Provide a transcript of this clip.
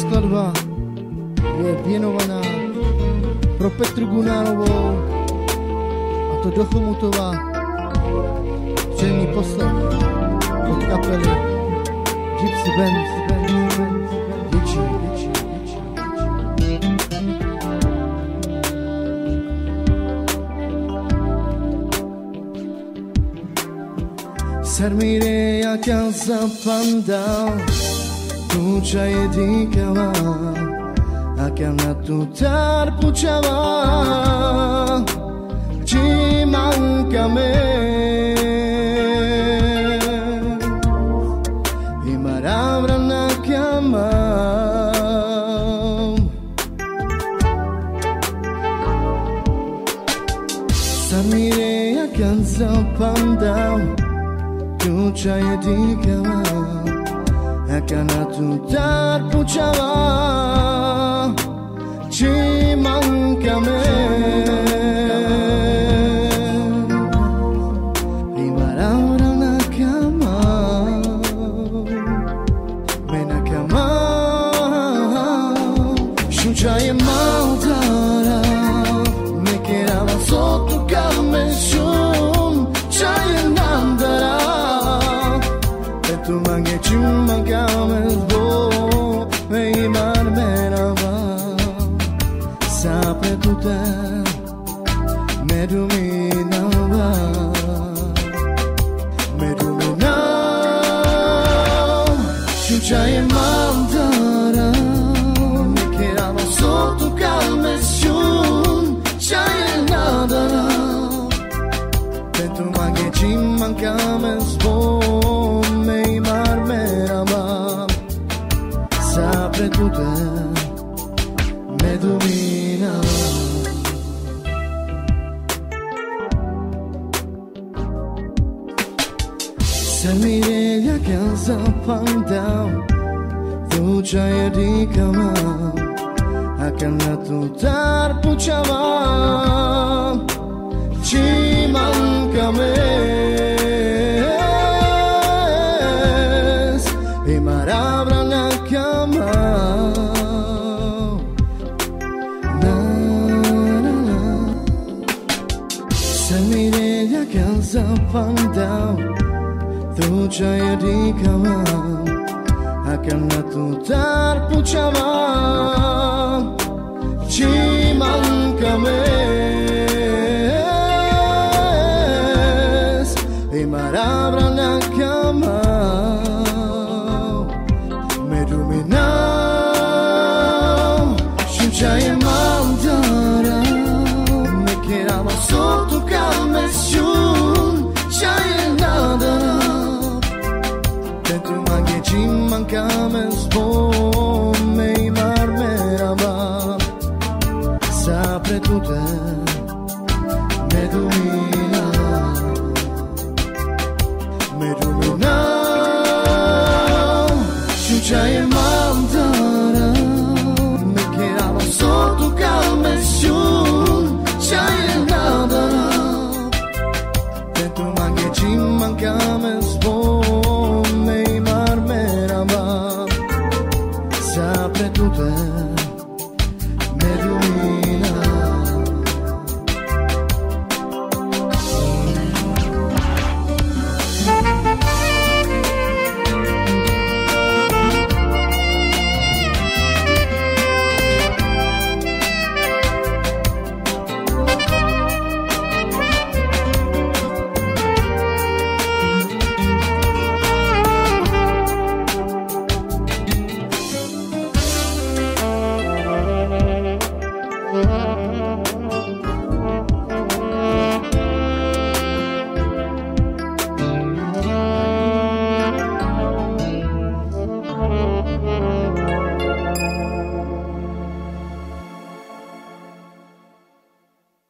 skladba je věnovaná pro Petru Gunárovou, a to do Chomutova, příjemný poslech od kapely Gipsy Band Dečin. Mire, jakha zapandal, tuča je dikava, akan na tu tar pučava, čimankame. Imaravra na kama, mire, jakha zapandal, tuča je dikava, akan na tu tar pučava, čimankame. Imaravra na kama, mena kama, šuča je maldara, nekerava sotu kame šum, čaje nandara. Tu mange cimankame zbo, veimar merava, sapre tu te, me dominava, šuča je mandara, nekerava sotu kame šum, čaje nadara. Tu mange cimankame zbo, sapre tu te, me domina. Se mire, jakha zapandal, tuča je dikava, akan na tu tar pučava, čimankame. Imaravra na kama, se mire, jakha zapandal, tuča je dikava, akan na tu tar pučava, čimankame. Imaravra na kama, šuča je mandara, nekerava sotu kame šum, čaje nadara. Tu mange cimankame zbo, veimar merava, sapre tu te, me domina. Šuča je mandara,